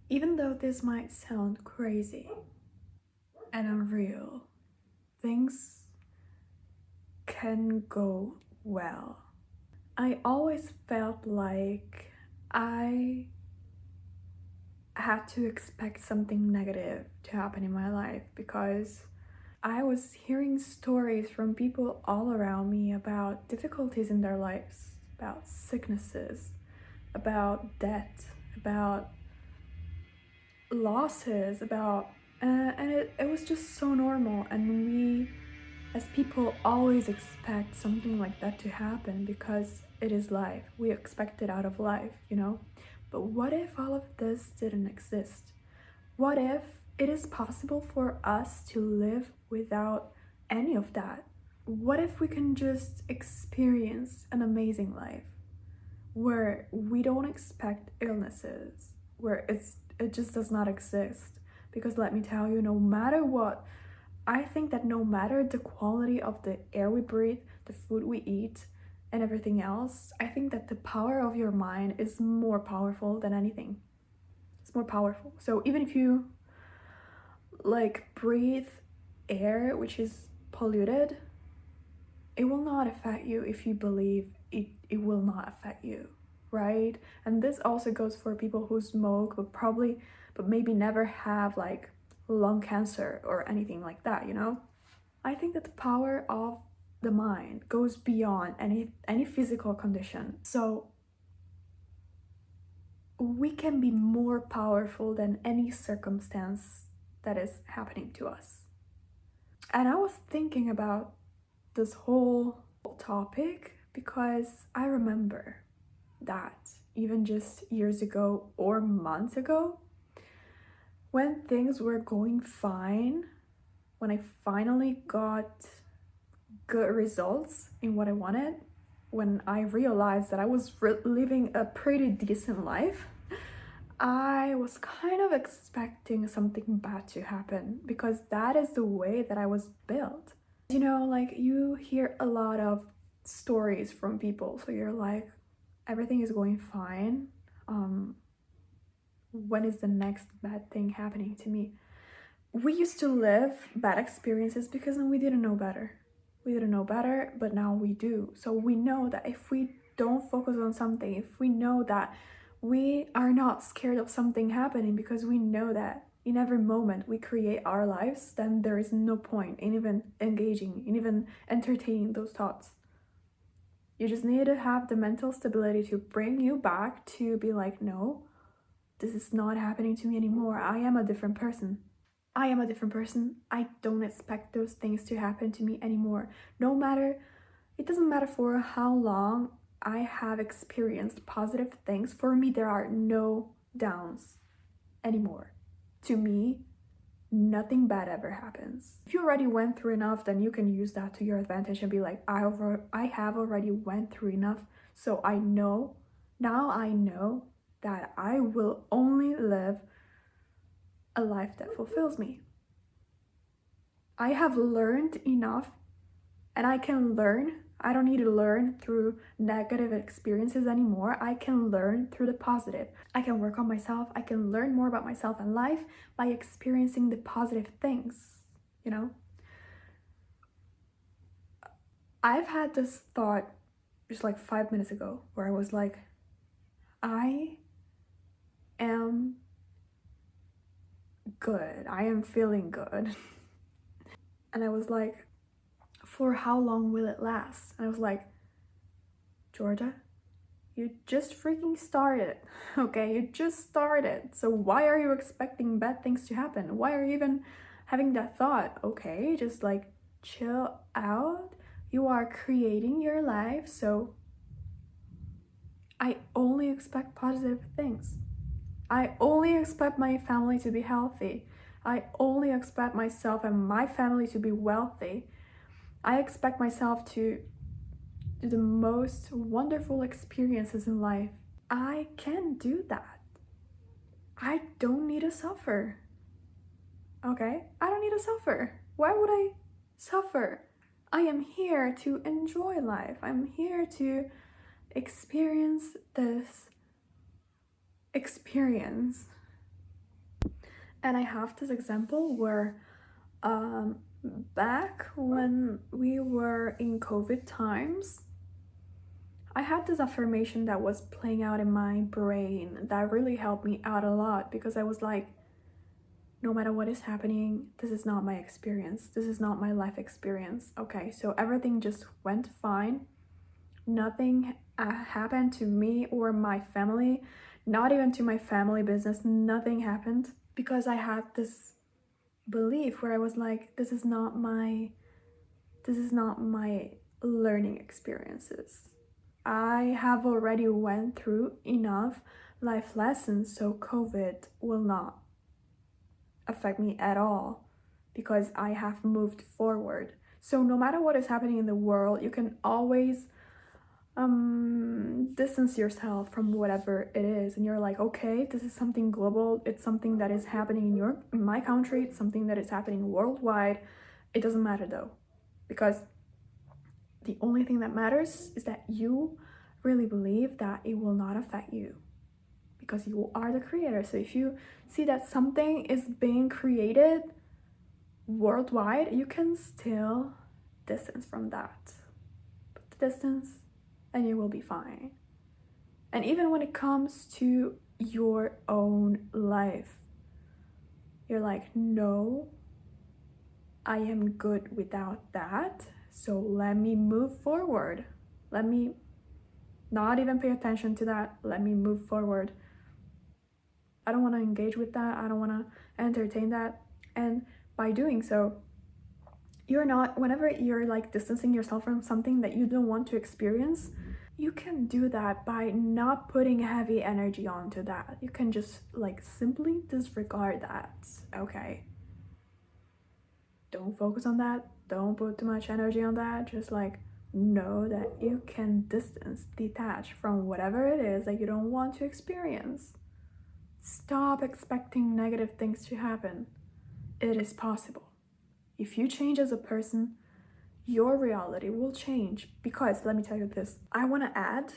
Even though this might sound crazy and unreal, things can go well. I always felt like I had to expect something negative to happen in my life because I was hearing stories from people all around me about difficulties in their lives, about sicknesses, about death, about losses, about and it was just so normal, and we as people always expect something like that to happen because it is life. We expect it out of life, you know? But what if all of this didn't exist? What if it is possible for us to live without any of that? What if we can just experience an amazing life where we don't expect illnesses, where it just does not exist? Because let me tell you, no matter what, I think that no matter the quality of the air we breathe, the food we eat, and everything else, I think that the power of your mind is more powerful than anything. It's more powerful. So even if you like breathe air which is polluted, it will not affect you if you believe it will not affect you, right? And this also goes for people who smoke but maybe never have like lung cancer or anything like that, you know? I think that the power of the mind goes beyond any physical condition. So we can be more powerful than any circumstance that is happening to us. And I was thinking about this whole topic because I remember that even just years ago or months ago, when things were going fine, when I finally got good results in what I wanted, when I realized that I was living a pretty decent life, I was kind of expecting something bad to happen because that is the way that I was built. You know, like you hear a lot of stories from people, so you're like, everything is going fine. When is the next bad thing happening to me? We used to live bad experiences because we didn't know better. We didn't know better, but now we do. So we know that if we don't focus on something, if we know that we are not scared of something happening because we know that in every moment we create our lives, then there is no point in even engaging, in even entertaining those thoughts. You just need to have the mental stability to bring you back to be like, no, this is not happening to me anymore. I am a different person. I am a different person. I don't expect those things to happen to me anymore. No matter, it doesn't matter for how long I have experienced positive things. For me, there are no downs anymore. To me, nothing bad ever happens. If you already went through enough, then you can use that to your advantage and be like, I have already went through enough, so I know that I will only live a life that fulfills me. I have learned enough, and I can learn. I don't need to learn through negative experiences anymore. I can learn through the positive. I can work on myself. I can learn more about myself and life by experiencing the positive things, you know? I've had this thought just like 5 minutes ago where I was like, I am good. I am feeling good. And I was like, for how long will it last? And I was like, Georgia, you just freaking started, okay? You just started. So why are you expecting bad things to happen? Why are you even having that thought? Okay, just like chill out. You are creating your life, so I only expect positive things. I only expect my family to be healthy. I only expect myself and my family to be wealthy. I expect myself to do the most wonderful experiences in life. I can do that. I don't need to suffer. Okay? I don't need to suffer. Why would I suffer? I am here to enjoy life. I'm here to experience this experience. And I have this example where um, back when we were in COVID times, I had this affirmation that was playing out in my brain that really helped me out a lot, because I was like, no matter what is happening, this is not my experience. This is not my life experience. Okay, so everything just went fine. Nothing happened to me or my family, not even to my family business. Nothing happened, because I had this belief where I was like, this is not my learning experiences. I have already went through enough life lessons, so COVID will not affect me at all, because I have moved forward. So no matter what is happening in the world, you can always distance yourself from whatever it is, and you're like, okay, this is something global, it's something that is happening in my country, it's something that is happening worldwide. It doesn't matter though, because the only thing that matters is that you really believe that it will not affect you, because you are the creator. So if you see that something is being created worldwide, you can still distance from that. Put the distance and you will be fine. And even when it comes to your own life, you're like, no, I am good without that. So let me move forward. Let me not even pay attention to that. Let me move forward. I don't want to engage with that. I don't want to entertain that. And by doing so, you're not, whenever you're like distancing yourself from something that you don't want to experience, you can do that by not putting heavy energy onto that. You can just like simply disregard that, okay? Don't focus on that. Don't put too much energy on that. Just like know that you can distance, detach from whatever it is that you don't want to experience. Stop expecting negative things to happen. It is possible. If you change as a person, your reality will change. Because let me tell you this, I want to add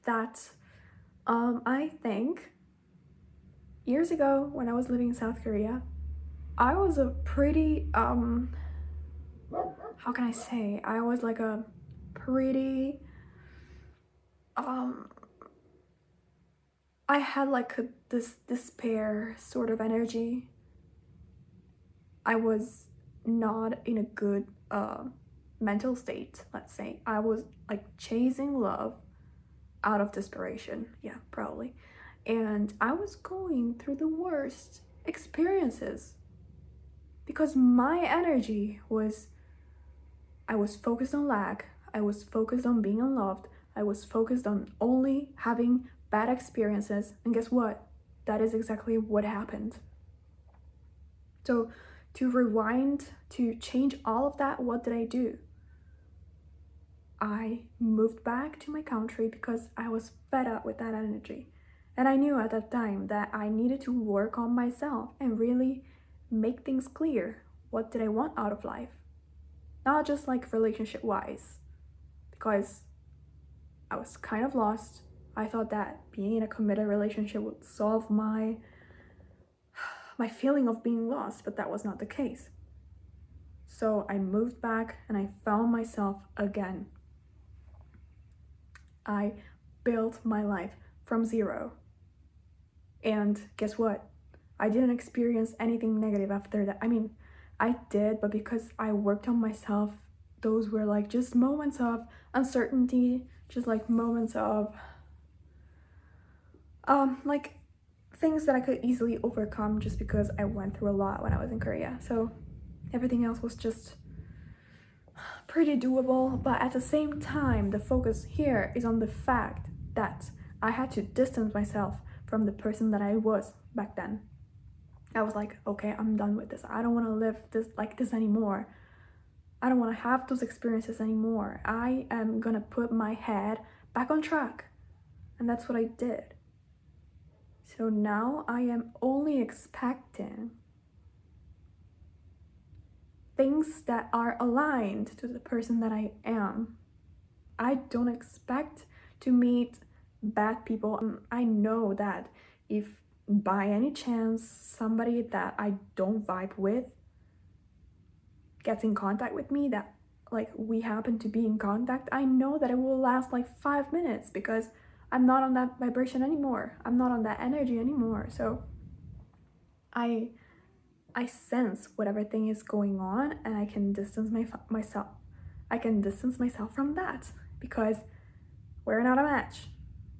that I think years ago when I was living in South Korea, I was a pretty how can I say, I was like a pretty I had like this despair sort of energy. I was not in a good mental state, let's say. I was like chasing love out of desperation, yeah, probably. And I was going through the worst experiences because my energy was, I was focused on lack, I was focused on being unloved, I was focused on only having bad experiences, and guess what? That is exactly what happened. So to rewind, to change all of that, what did I do? I moved back to my country because I was fed up with that energy. And I knew at that time that I needed to work on myself and really make things clear. What did I want out of life? Not just like relationship wise, because I was kind of lost. I thought that being in a committed relationship would solve my feeling of being lost, but that was not the case. So I moved back and I found myself again. I built my life from zero. And guess what? I didn't experience anything negative after that. I mean, I did, but because I worked on myself, those were like just moments of uncertainty, just like moments of like things that I could easily overcome just because I went through a lot when I was in Korea. So everything else was just pretty doable, but at the same time, the focus here is on the fact that I had to distance myself from the person that I was back then. I was like, okay, I'm done with this. I don't want to live this like this anymore. I don't want to have those experiences anymore. I am gonna put my head back on track. And that's what I did. So now I am only expecting things that are aligned to the person that I am. I don't expect to meet bad people. I know that if by any chance somebody that I don't vibe with gets in contact with me, that like we happen to be in contact, I know that it will last like 5 minutes because I'm not on that vibration anymore. I'm not on that energy anymore. So I sense whatever thing is going on, and I can distance myself. I can distance myself from that because we're not a match.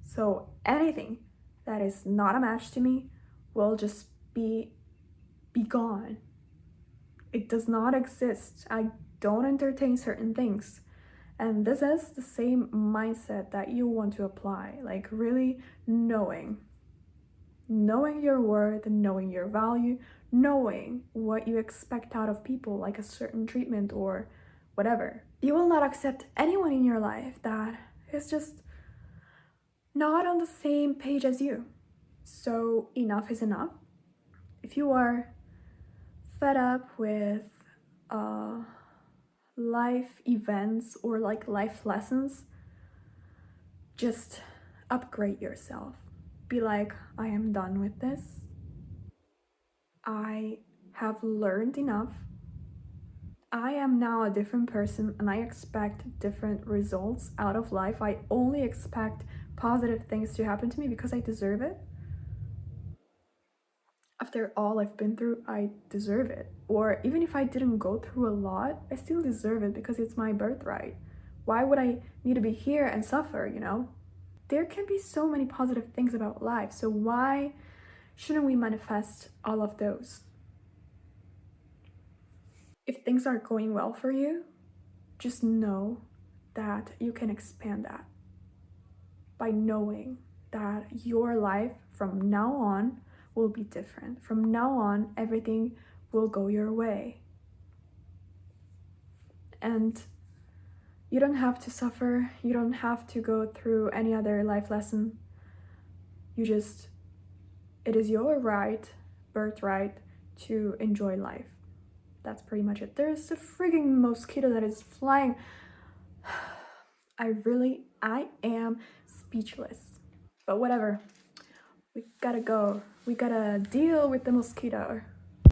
So anything that is not a match to me will just be gone. It does not exist. I don't entertain certain things. And this is the same mindset that you want to apply, like really knowing your worth, knowing your value, knowing what you expect out of people, like a certain treatment or whatever. You will not accept anyone in your life that is just not on the same page as you. So enough is enough. If you are fed up with life events or like life lessons, just upgrade yourself. Be like, I am done with this. I have learned enough. I am now a different person and I expect different results out of life. I only expect positive things to happen to me because I deserve it. After all I've been through, I deserve it. Or even if I didn't go through a lot, I still deserve it because it's my birthright. Why would I need to be here and suffer, you know? There can be so many positive things about life, so why shouldn't we manifest all of those? If things are going well for you, just know that you can expand that by knowing that your life from now on will be different. From now on, everything will go your way. And you don't have to suffer. You don't have to go through any other life lesson. It is your right, birthright, to enjoy life. That's pretty much it. There's a frigging mosquito that is flying. I am speechless. But whatever. We gotta go. We gotta deal with the mosquito.